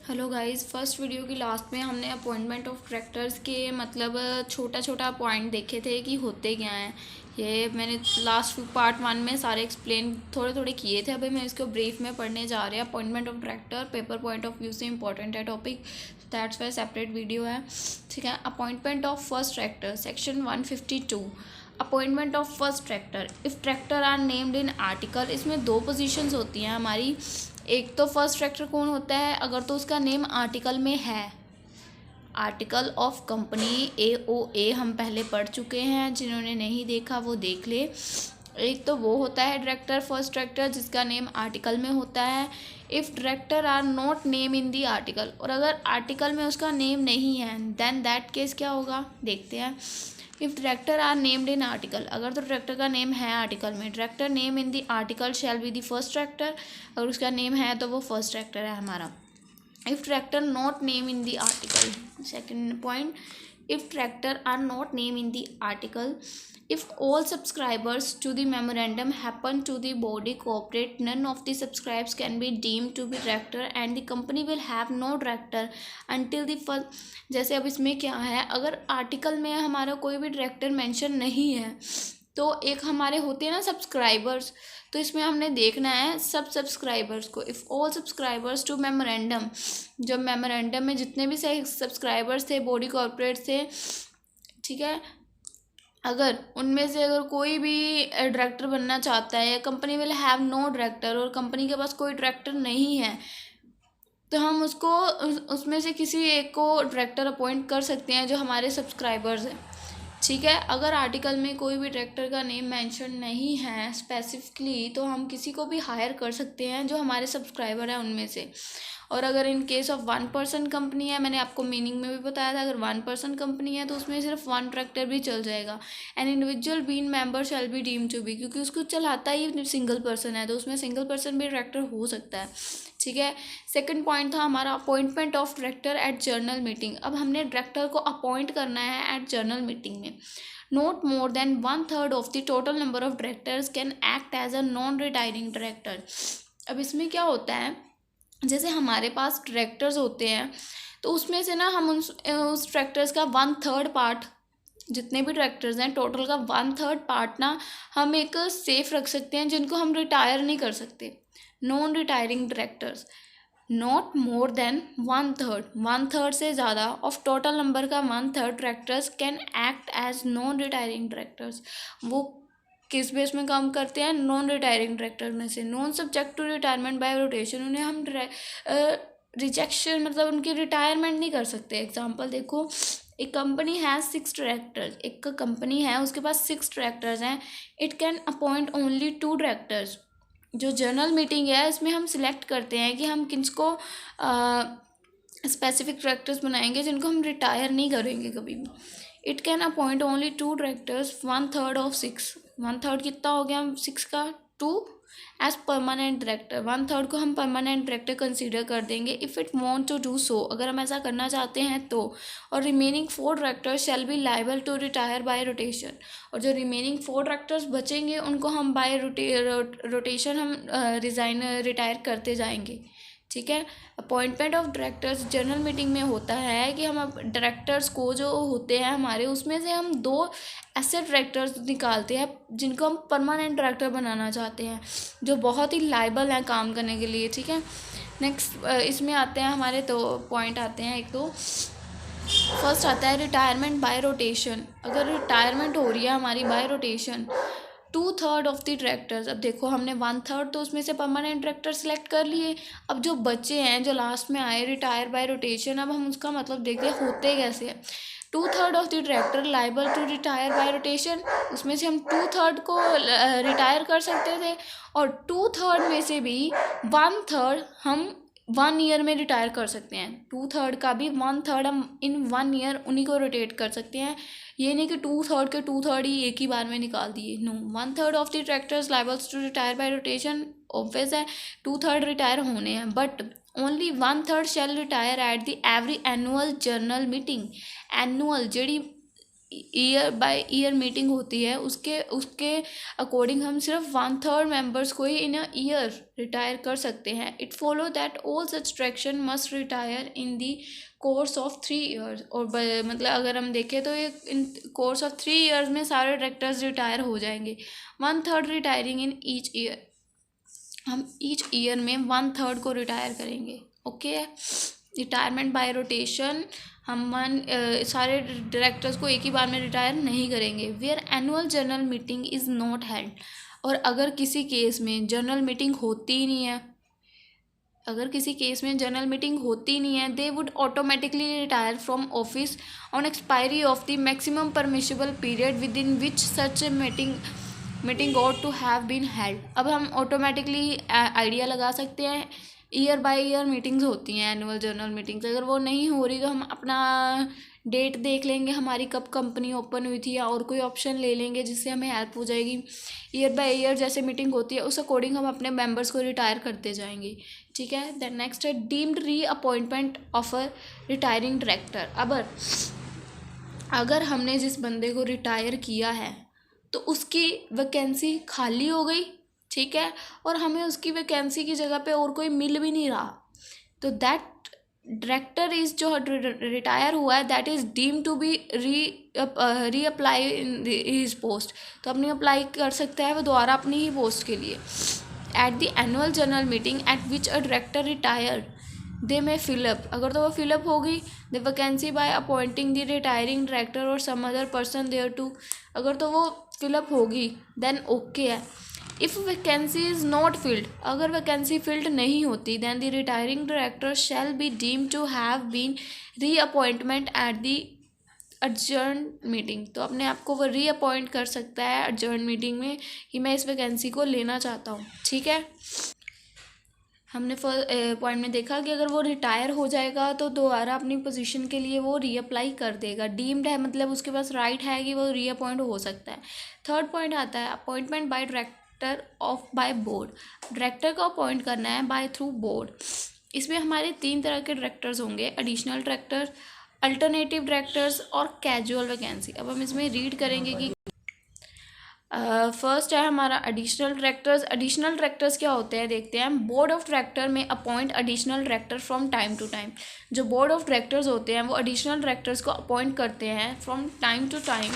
Hello guys, first video की last में हमने अपॉइंटमेंट ऑफ डायरेक्टर्स के मतलब छोटा छोटा पॉइंट देखे थे कि होते क्या हैं। ये मैंने लास्ट पार्ट 1 में सारे एक्सप्लेन थोड़े थोड़े किए थे। अभी मैं इसको ब्रीफ में पढ़ने जा रहे हैं। Appointment of director paper point of view से इंपॉर्टेंट है topic, that's why separate video है। ठीक है। Appointment of first director section 152। Appointment of first director if director are named in article. इसमें दो पोजीशंस होती हैं हमारी। एक तो फर्स्ट डायरेक्टर कौन होता है अगर तो उसका नेम आर्टिकल में है। आर्टिकल ऑफ कंपनी AOA हम पहले पढ़ चुके हैं, जिन्होंने नहीं देखा वो देख ले। एक तो वो होता है डायरेक्टर फर्स्ट डायरेक्टर जिसका नेम आर्टिकल में होता है। If director are not name in the article, और अगर आर्टिकल में उसका नेम नहीं है देन दैट केस क्या होगा देखते हैं। If director are named in article, अगर तो डायरेक्टर का नेम है आर्टिकल में, director name in the article shall be the first director. अगर उसका नेम है तो वो फर्स्ट डायरेक्टर है हमारा। If director not name in the article, second point, if director are not name in the article, if all subscribers to the memorandum happen to the body corporate, none of the subscribes can be deemed to be director and the company will have no director until the first। जैसे अब इसमें क्या है, अगर article में हमारा कोई भी डायरेक्टर मेंशन नहीं है तो एक हमारे होते हैं ना सब्सक्राइबर्स, तो इसमें हमने देखना है सब सब्सक्राइबर्स को। If all subscribers to memorandum, जब मेमोरेंडम में जितने भी सब्सक्राइबर्स थे बॉडी कॉर्पोरेट थे, ठीक है, अगर उनमें से अगर कोई भी डायरेक्टर बनना चाहता है, company will have no director, और कंपनी के पास कोई डायरेक्टर नहीं है, तो हम उसको उसमें से किसी एक को डायरेक्टर अपॉइंट कर सकते हैं जो हमारे सब्सक्राइबर्स हैं। ठीक है। अगर आर्टिकल में कोई भी डायरेक्टर का नेम मेंशन नहीं है स्पेसिफिकली तो हम किसी को भी हायर कर सकते हैं जो हमारे सब्सक्राइबर हैं उनमें से। और अगर इन केस ऑफ 1% कंपनी है, मैंने आपको मीनिंग में भी बताया था, अगर 1% कंपनी है तो उसमें सिर्फ 1 डायरेक्टर भी चल जाएगा। An individual been member shall be deem to be, क्योंकि उसको चलाता ही सिंगल पर्सन है तो उसमें सिंगल पर्सन भी डायरेक्टर हो सकता है। ठीक है। सेकंड पॉइंट था हमारा appointment of director at general meeting. अब हमने डायरेक्टर को अपॉइंट करना है एट जर्नल मीटिंग में। Not more than 1/3 of the total number of directors can act as a non retiring director. अब इसमें क्या होता है, जैसे हमारे पास डायरेक्टर्स होते हैं तो उसमें से ना हम उस डायरेक्टर्स का 1/3 पार्ट, जितने भी डायरेक्टर्स हैं टोटल का 1/3 पार्ट ना हम एक सेफ रख सकते हैं, जिनको हम रिटायर नहीं कर सकते। Non retiring directors, not more than 1/3 से ज़्यादा ऑफ टोटल नंबर का 1/3 directors can act as non retiring directors. वो किस बेस में काम करते हैं, नॉन रिटायरिंग डायरेक्टर में से। Non subject to retirement by rotation, उन्हें हम रिजेक्शन मतलब उनकी रिटायरमेंट नहीं कर सकते। एग्जांपल देखो, एक कंपनी है 6 डायरेक्टर्स, एक कंपनी है उसके पास 6 डायरेक्टर्स हैं, it can appoint only 2 directors. जो जर्नल मीटिंग है इसमें हम सिलेक्ट करते हैं कि हम किसको स्पेसिफिक डायरेक्टर्स बनाएंगे जिनको हम रिटायर नहीं करेंगे कभी भी। It can appoint only 2 directors 1/3 of 6। 1/3 कितना हो गया 6 का 2 एज परमानेंट डायरेक्टर। 1/3 को हम परमानेंट डायरेक्टर कंसीडर कर देंगे if it want to do so, अगर हम ऐसा करना चाहते हैं तो। और remaining 4 directors shall be liable to retire by rotation, और जो रिमेनिंग 4 डायरेक्टर्स बचेंगे उनको हम बाय रोटेशन हम रिटायर करते जाएंगे। ठीक है। Appointment of directors general meeting में होता है कि हम अब डायरेक्टर्स को जो होते हैं हमारे, उसमें से हम 2 ऐसे डायरेक्टर्स निकालते हैं जिनको हम परमानेंट डायरेक्टर बनाना चाहते हैं, जो बहुत ही लायबल हैं काम करने के लिए। ठीक है। नेक्स्ट इसमें आते हैं हमारे तो पॉइंट आते हैं, एक तो फर्स्ट आता है रिटायरमेंट बाय रोटेशन। अगर रिटायरमेंट हो रही है हमारी bye rotation 2/3 of the directors, अब देखो हमने 1/3 तो उसमें से परमानेंट डायरेक्टर सेलेक्ट कर लिए, अब जो बच्चे हैं जो लास्ट में आए रिटायर बाय रोटेशन, अब हम उसका मतलब देखते हैं होते कैसे हैं। 2/3 of the director liable to retire by rotation, उसमें से हम 2/3 को रिटायर कर सकते थे, और 2/3 में से भी 1/3 हम 1 ईयर में रिटायर कर सकते हैं। 2/3 का भी 1/3 हम इन 1 ईयर उन्हीं को रोटेट कर सकते हैं। ये नहीं कि 2/3 के 2/3 ही एक ही बार में निकाल दिए, no. 1/3 of the directors liable to retire by rotation, obvious है 2/3 रिटायर होने हैं, but only 1/3 shall retire at the every annual general meeting. Annual ਜਿਹੜੀ ईयर बाय ईयर मीटिंग होती है, उसके उसके अकॉर्डिंग हम सिर्फ 1/3 मेंबर्स को ही इन अ ईयर रिटायर कर सकते हैं। It follow that all such direction must retire in the course of 3 years. और मतलब अगर हम देखें तो ये इन कोर्स ऑफ 3 ईयर्स में सारे डायरेक्टर्स रिटायर हो जाएंगे। 1/3 रिटायरिंग इन ईच ईयर, हम ईच ईयर में 1/3 को रिटायर करेंगे। ओके, रिटायरमेंट बाय रोटेशन, हम सारे डायरेक्टर्स को एक ही बार में रिटायर नहीं करेंगे। Where annual general meeting is not held, और अगर किसी केस में जनरल मीटिंग होती ही नहीं है, अगर किसी केस में जनरल मीटिंग होती नहीं है, they would automatically retire from office on expiry of the maximum permissible period within which such meeting ought to have been held. अब हम ऑटोमेटिकली आइडिया लगा सकते हैं, ईयर बाय ईयर मीटिंग्स होती हैं एनुअल जनरल मीटिंग्स, अगर वो नहीं हो रही तो हम अपना डेट देख लेंगे हमारी कब कंपनी ओपन हुई थी, या और कोई ऑप्शन ले लेंगे जिससे हमें हेल्प हो जाएगी। ईयर बाय ईयर जैसे मीटिंग होती है उस अकॉर्डिंग हम अपने मेंबर्स को रिटायर करते जाएंगे। ठीक है, देन नेक्स्ट है डीम्ड री appointment of a retiring director. अब अगर हमने जिस बंदे को रिटायर किया है तो उसकी वैकेंसी खाली हो गई, ठीक है, और हमें उसकी वैकेंसी की जगह पे और कोई मिल भी नहीं रहा, तो दैट डायरेक्टर इज जो रिटायर हुआ है that is deem to be reapply in his post, तो अपनी अप्लाई कर सकता है वो दोबारा अपनी ही पोस्ट के लिए। At the annual general meeting at which a director retire they may fill up, अगर तो वो फिलअप होगी the vacancy by appointing the retiring director और some other person thereto, अगर तो वो फिलअप होगी देन ओके है। If vacancy is not filled, अगर वैकेंसी फिल्ड नहीं होती then the retiring director shall be deem to have been reappointment at the adjourn meeting, तो अपने आप को वो री अपॉइंट कर सकता है एडजर्न मीटिंग में कि मैं इस वैकेंसी को लेना चाहता हूँ। ठीक है, हमने फर्स्ट पॉइंट में देखा कि अगर वो रिटायर हो जाएगा तो दोबारा अपनी पोजीशन के लिए वो रीअप्लाई कर देगा। डीम्ड है मतलब उसके पास राइट है कि वो रीअपॉइंट हो सकता है। थर्ड पॉइंट आता है appointment by director of by board, director को अपॉइंट करना है बाय थ्रू बोर्ड। इसमें हमारे 3 तरह के डायरेक्टर्स होंगे, एडिशनल डायरेक्टर, अल्टरनेटिव डायरेक्टर्स और कैजुअल वैकेंसी। अब हम इसमें रीड करेंगे कि फर्स्ट है हमारा एडिशनल डायरेक्टर्स। एडिशनल डायरेक्टर्स क्या होते हैं देखते हैं। बोर्ड ऑफ डायरेक्टर में appoint additional director from time to time, जो बोर्ड ऑफ डायरेक्टर्स होते हैं वो एडिशनल डायरेक्टर्स को अपॉइंट करते हैं from time to time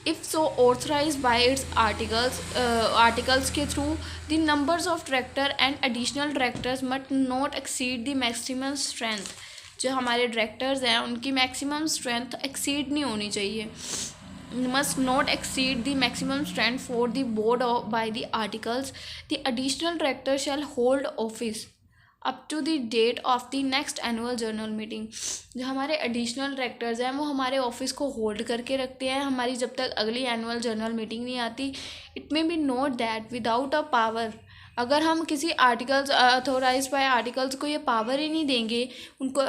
if so authorise by its articles के थ्रू। The numbers of director and additional directors must not exceed the maximum strength, जो हमारे डायरेक्टर्स हैं उनकी मैक्सिमम स्ट्रेंथ एक्सीड नहीं होनी चाहिए, must not exceed the maximum strength for the board by the articles. The additional director shall hold office up to the date of the next annual general meeting. जो हमारे additional directors हैं वो हमारे office को hold करके रखते हैं हमारी जब तक अगली एनुअल जनरल मीटिंग नहीं आती। It may be note that without a power, अगर हम किसी आर्टिकल्स अथोराइज बाय आर्टिकल्स को ये पावर ही नहीं देंगे, उनको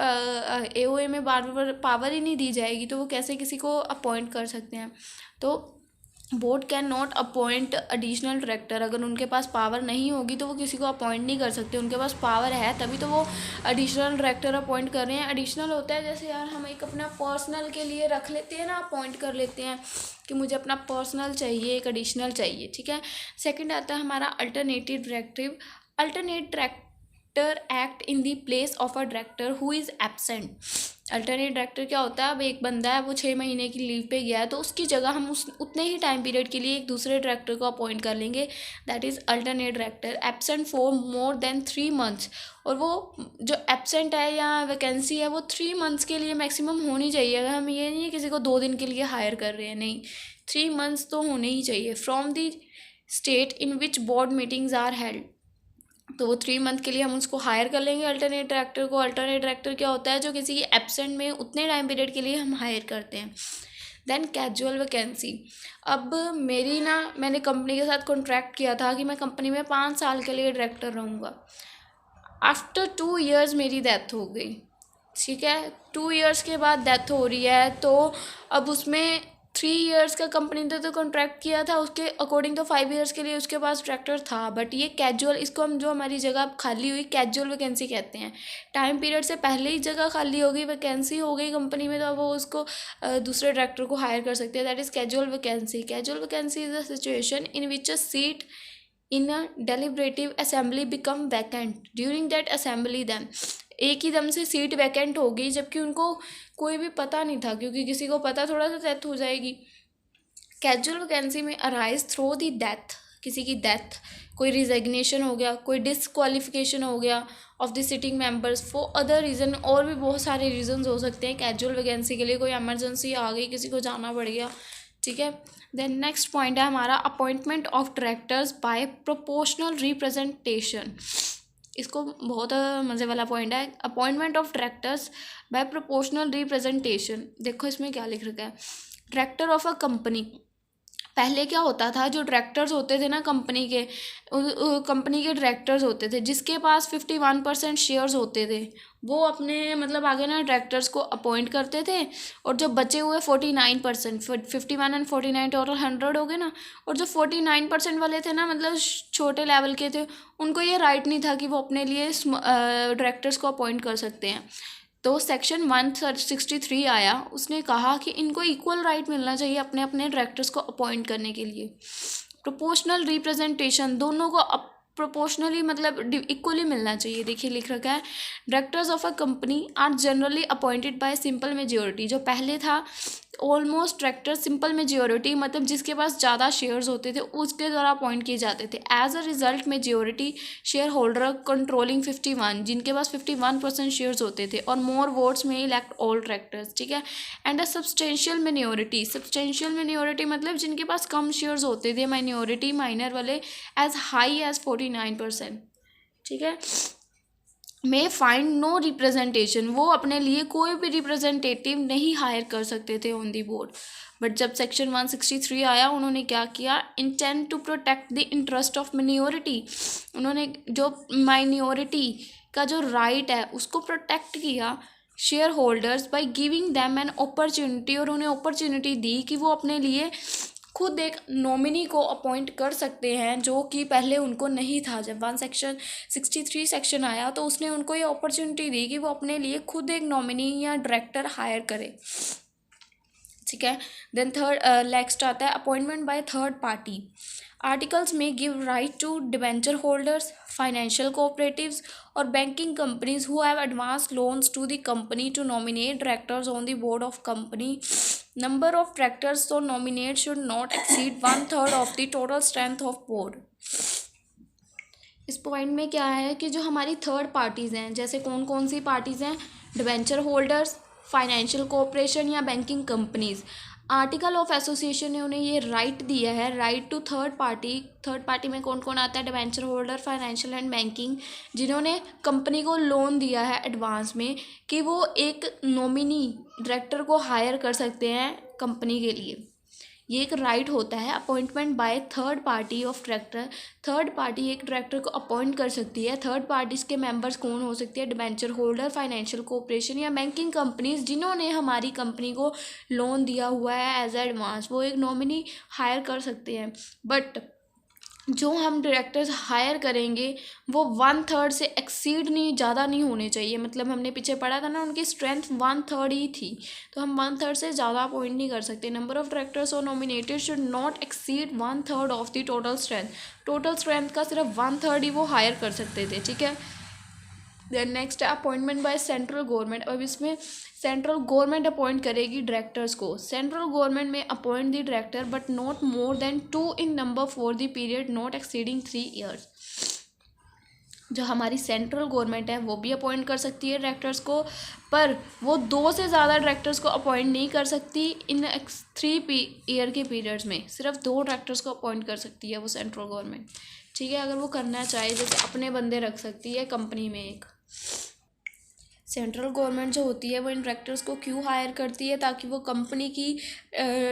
एओए में बार बार पावर ही नहीं दी जाएगी तो वो कैसे किसी को अपॉइंट कर सकते हैं। तो board can not appoint additional director, अगर उनके पास पावर नहीं होगी तो वो किसी को अपॉइंट नहीं कर सकते। उनके पास पावर है तभी तो वो एडिशनल डायरेक्टर अपॉइंट कर रहे हैं। एडिशनल होता है जैसे यार हम एक अपना पर्सनल के लिए रख लेते हैं ना, अपॉइंट कर लेते हैं कि मुझे अपना पर्सनल चाहिए, एक एडिशनल चाहिए। ठीक है, सेकंड आता है हमारा alternative directive. Alternate director act in the place of a director who is absent. Alternate director क्या होता है, अब एक बंदा है वो 6 महीने की लीव पे गया है तो उसकी जगह हम उस उतने ही टाइम पीरियड के लिए एक दूसरे डायरेक्टर को अपॉइंट कर लेंगे, that is alternate director. Absent for more than 3 months, और वो जो एब्सेंट है या वैकेंसी है वो 3 मंथ्स के लिए मैक्सिमम होनी चाहिए। अगर हम ये नहीं है किसी को 2 दिन के लिए हायर कर रहे हैं, नहीं, 3 मंथ्स तो होने ही चाहिए। From the state in which board meetings are held, तो वो 3 मंथ के लिए हम उसको हायर कर लेंगे अल्टरनेट डायरेक्टर को। अल्टरनेट डायरेक्टर क्या होता है, जो किसी की एब्सेंट में उतने टाइम पीरियड के लिए हम हायर करते हैं। Then casual vacancy. अब मैंने कंपनी के साथ कॉन्ट्रैक्ट किया था कि मैं कंपनी में 5 साल के लिए डायरेक्टर रहूँगा। आफ्टर 2 ईयर्स मेरी डेथ हो गई, ठीक है, 2 ईयर्स के बाद डेथ हो रही है तो अब उसमें 3 इयर्स का कंपनी ने तो कॉन्ट्रैक्ट किया था, उसके अकॉर्डिंग तो 5 इयर्स के लिए उसके पास ट्रैक्टर था। बट ये कैजुअल, इसको हम जो हमारी जगह खाली हुई कैजुअल वैकेंसी कहते हैं। टाइम पीरियड से पहले ही जगह खाली हो गई, वैकेंसी हो गई कंपनी में, तो अब वो उसको दूसरे ट्रैक्टर को हायर कर सकते हैं। That is casual vacancy. Casual vacancy is a situation in which a seat in a deliberative assembly become vacant during that assembly. Than एक ही दम से सीट वैकेंट हो गई, जबकि उनको कोई भी पता नहीं था, क्योंकि किसी को पता थोड़ा सा डेथ हो जाएगी। कैजुअल वैकेंसी में अराइज थ्रू दी डेथ, किसी की डेथ, कोई रिजिग्नेशन हो गया, कोई डिसक्वालिफिकेशन हो गया of the sitting members for other reason, और भी बहुत सारे रीजंस हो सकते हैं कैजुअल वैकेंसी के लिए। कोई इमरजेंसी आ गई, किसी को जाना पड़ गया, ठीक है। देन नेक्स्ट पॉइंट है हमारा appointment of directors bye proportional representation. इसको बहुत मज़े वाला पॉइंट है, appointment of directors bye proportional representation. देखो इसमें क्या लिख रखा है, डायरेक्टर ऑफ अ कंपनी। पहले क्या होता था, जो डायरेक्टर्स होते थे ना कंपनी के, कंपनी के डायरेक्टर्स होते थे जिसके पास 51% शेयर्स होते थे, वो अपने मतलब आगे ना डायरेक्टर्स को अपॉइंट करते थे। और जो बचे हुए 49%, 51 एंड 49 टोटल 100 हो गए ना, और जो 49% वाले थे ना, मतलब छोटे लेवल के थे, उनको ये राइट नहीं था कि वो अपने लिए डायरेक्टर्स को अपॉइंट कर सकते हैं। तो सेक्शन 163 आया, उसने कहा कि इनको इक्वल राइट मिलना चाहिए अपने अपने डायरेक्टर्स को अपॉइंट करने के लिए। प्रोपोर्शनल रिप्रेजेंटेशन, दोनों को प्रोपोर्शनली मतलब इक्वली मिलना चाहिए। देखिए लिख रखा है, directors of a company are generally appointed by simple majority. जो पहले था ऑलमोस्ट डायरेक्टर सिंपल मेजोरिटी, मतलब जिसके पास ज़्यादा शेयर्स होते थे उसके द्वारा अपॉइंट किए जाते थे। As a result majority share holder controlling 51, जिनके पास 51% शेयर्स होते थे और मोर वोट्स में इलेक्ट ऑल डायरेक्टर्स, ठीक है। And a substantial minority, substantial minority मतलब जिनके पास कम शेयर्स होते थे, माइनॉरिटी माइनर वाले, एज हाई एज 49%, ठीक है। मे फाइंड नो रिप्रेजेंटेशन, वो अपने लिए कोई भी रिप्रेजेंटेटिव नहीं हायर कर सकते थे ऑन दी बोर्ड। बट जब सेक्शन 163 आया, उन्होंने क्या किया, intent to protect the interest of minority, उन्होंने जो माइनॉरिटी का जो राइट है उसको प्रोटेक्ट किया share holders by giving them an opportunity, और उन्हें अपॉर्चुनिटी दी कि वो अपने लिए खुद एक नॉमिनी को अपॉइंट कर सकते हैं, जो कि पहले उनको नहीं था। जब 163 सेक्शन आया तो उसने उनको ये अपॉर्चुनिटी दी कि वो अपने लिए खुद एक नॉमिनी या डायरेक्टर हायर करे, ठीक है। देन थर्ड नेक्स्ट आता है appointment by third party. Articles में give right to debenture holders, financial cooperatives और banking companies who have advance loans to the company to nominate directors on the board of company. Number of directors to nominate should not exceed 1/3 of the total strength of board. इस point में क्या है कि जो हमारी third parties हैं, जैसे कौन कौन सी पार्टीज़ हैं, डिबेंचर होल्डर्स, फाइनेंशियल कॉर्पोरेशन या banking companies, article of association ने उन्हें ये राइट दिया है, right to third party. Third party में कौन कौन आता है, debenture holder, financial and banking, जिन्होंने कंपनी को लोन दिया है एडवांस में कि वो एक नॉमिनी डायरेक्टर को हायर कर सकते हैं कंपनी के लिए। ये एक राइट होता है appointment by third party of director. Third party एक डायरेक्टर को अपॉइंट कर सकती है। थर्ड पार्टीज के मेंबर्स कौन हो सकते हैं, डिबेंचर होल्डर, फाइनेंशियल कॉर्पोरेशन या बैंकिंग कंपनीज, जिन्होंने हमारी कंपनी को लोन दिया हुआ है एज एडवांस, वो एक नॉमिनी हायर कर सकते हैं। बट जो हम डायरेक्टर्स हायर करेंगे वो 1/3 से एक्सीड नहीं, ज़्यादा नहीं होने चाहिए। मतलब हमने पीछे पढ़ा था ना, उनकी स्ट्रेंथ 1/3 ही थी, तो हम 1/3 से ज़्यादा अपॉइंट नहीं कर सकते। नंबर ऑफ डायरेक्टर्स और nominated should not exceed 1/3 of the total strength. Total strength का सिर्फ 1/3 ही वो हायर कर सकते थे, ठीक है। देन नेक्स्ट है अपॉइंटमेंट बाय सेंट्रल गवर्नमेंट। अब इसमें सेंट्रल गवर्नमेंट अपॉइंट करेगी डायरेक्टर्स को। सेंट्रल गवर्नमेंट में appoint the director but not more than 2 in number for the period not exceeding 3 years. जो हमारी सेंट्रल गवर्नमेंट है वो भी अपॉइंट कर सकती है डायरेक्टर्स को, पर वो 2 से ज़्यादा डायरेक्टर्स को अपॉइंट नहीं कर सकती इन 3 ईयर के पीरियड्स में। सिर्फ 2 डायरेक्टर्स को अपॉइंट कर सकती है वो सेंट्रल गवर्नमेंट, ठीक है। अगर वो करना चाहे, जैसे अपने बंदे रख सकती है कंपनी में एक। सेंट्रल गवर्नमेंट जो होती है वो इन डायरेक्टर्स को क्यों हायर करती है, ताकि वो कंपनी की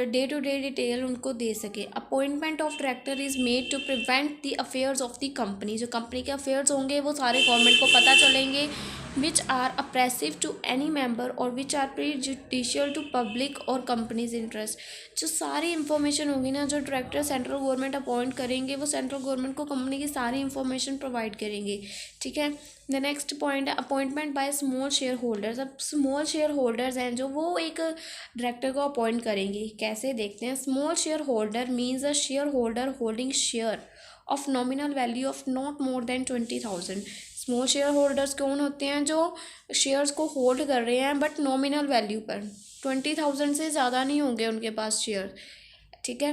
डे टू डे डिटेल उनको दे सके। Appointment of director is made to prevent the affairs of the company. जो कंपनी के अफेयर्स होंगे वो सारे गवर्नमेंट को पता चलेंगे, which are oppressive to any member or which are prejudicial to public or company's interest। जो सारी इंफॉर्मेशन होगी ना, जो डायरेक्टर सेंट्रल गवर्नमेंट अपॉइंट करेंगे वो सेंट्रल गवर्नमेंट को कंपनी की सारी इंफॉर्मेशन प्रोवाइड करेंगे, ठीक है। द नेक्स्ट पॉइंट है appointment by small share holders. अब स्मॉल शेयर होल्डर्स हैं जो वो एक डायरेक्टर को अपॉइंट करेंगे, कैसे देखते हैं। Small share holder means a share holder holding share of nominal value of not more then 20,000। Small share holders कौन होते हैं, जो शेयर्स को होल्ड कर रहे हैं बट नॉमिनल वैल्यू पर, 20,000 से ज़्यादा नहीं होंगे उनके पास शेयर, ठीक है।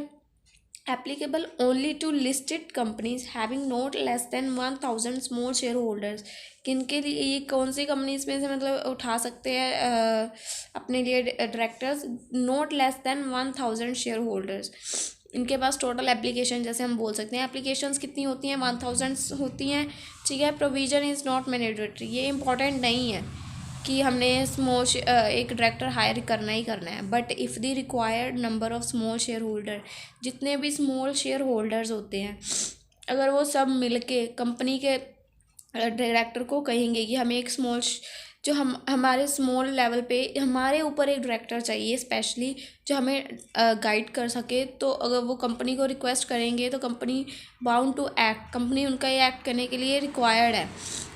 Applicable only to listed companies having not less than 1,000 small share holders. किनके लिए, ये कौन सी कंपनीज में से मतलब उठा सकते हैं अपने लिए directors, not less than 1,000 share holders. इनके पास टोटल एप्लीकेशन, जैसे हम बोल सकते हैं एप्लीकेशंस कितनी होती हैं, 1,000 होती हैं, ठीक है। प्रोविजन इज़ नॉट मैंडेटरी, ये इंपॉर्टेंट नहीं है कि हमने एक डायरेक्टर हायर करना ही करना है, but if the required number of small share holder, जितने भी स्मॉल शेयर होल्डर्स होते हैं, अगर वो सब मिलके कंपनी के डायरेक्टर को कहेंगे कि हमें एक जो हमारे स्मॉल लेवल पे हमारे ऊपर एक डायरेक्टर चाहिए स्पेशली, जो हमें गाइड कर सके, तो अगर वो कंपनी को रिक्वेस्ट करेंगे तो company bound to act, company उनका ये एक्ट करने के लिए रिक्वायर्ड है,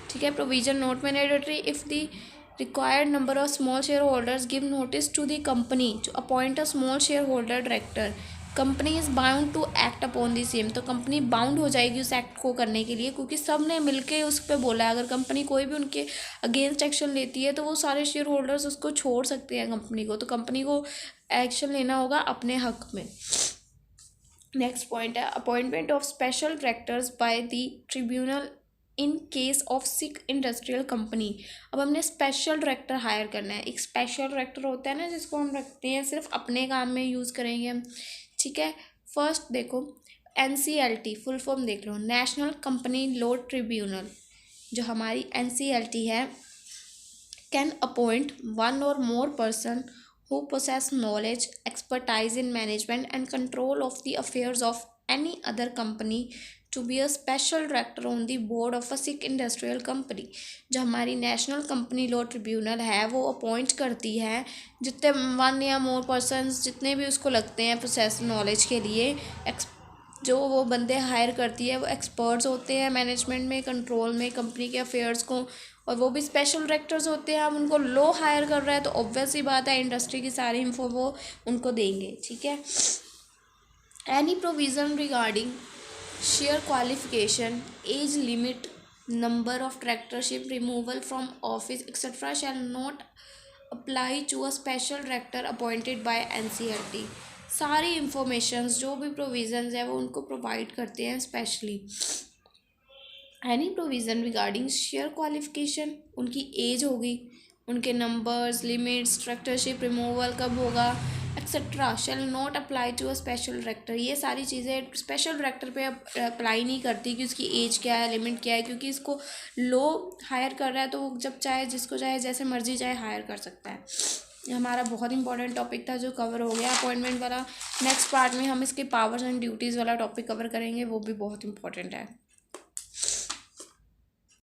ठीक है। Provision not mandatory if the required number of small shareholders give notice to the company to appoint a small shareholder director, company is bound to act upon the same. तो company bound हो जाएगी उस act को करने के लिए, क्योंकि सब ने मिलके उस पर बोला है। अगर कंपनी कोई भी उनके अगेंस्ट एक्शन लेती है तो वो सारे शेयर होल्डर्स उसको छोड़ सकते हैं कंपनी को, तो कंपनी को एक्शन लेना होगा अपने हक में। नेक्स्ट पॉइंट है appointment of special directors by the tribunal in case of sick industrial company. अब हमने स्पेशल डायरेक्टर हायर करना है। एक स्पेशल डायरेक्टर होता है ना, जिसको हम रखते हैं सिर्फ अपने काम में यूज़ करेंगे हम, ठीक है। फर्स्ट देखो NCLT फुल फॉर्म देख लो, नेशनल कंपनी लॉ ट्रिब्यूनल। जो हमारी NCLT है, कैन अपॉइंट वन और more person who possess knowledge, expertise in management and control of the affairs of any other company to be a special director on the board of a sick industrial company। जो हमारी national company law tribunal है वो appoint करती है जितने one या मोर persons जितने भी उसको लगते हैं प्रोसेस नॉलेज के लिए, जो वो बंदे हायर करती है वो एक्सपर्ट्स होते हैं मैनेजमेंट में, कंट्रोल में, कंपनी के अफेयर्स को, और वो भी स्पेशल डायरेक्टर्स होते हैं। अब उनको लो हायर कर रहा है तो ऑब्वियस ही बात है इंडस्ट्री की सारी इन्फो वो उनको देंगे, ठीक है। Any provision regarding share qualification, age limit, number of directorship, removal from office etcetera shall not apply to a special director appointed by NCLT। सारी इंफॉर्मेशंस जो भी प्रोविज़न्स है वो उनको प्रोवाइड करते हैं specially. Any provision regarding share qualification, उनकी age होगी, उनके नंबर्स, लिमिट्स, डायरेक्टरशिप रिमूवल कब होगा etcetera shall not apply to a special director. ये सारी चीज़ें स्पेशल डायरेक्टर पे अप्लाई नहीं करती कि उसकी एज क्या है, लिमिट क्या है, क्योंकि इसको लो हायर कर रहा है तो जब चाहे जिसको चाहे जैसे मर्जी चाहे हायर कर सकता है। ये हमारा बहुत इंपॉर्टेंट टॉपिक था जो कवर हो गया अपॉइंटमेंट वाला। नेक्स्ट पार्ट में हम इसके पावर्स एंड ड्यूटीज़ वाला टॉपिक कवर करेंगे, वो भी बहुत इंपॉर्टेंट है।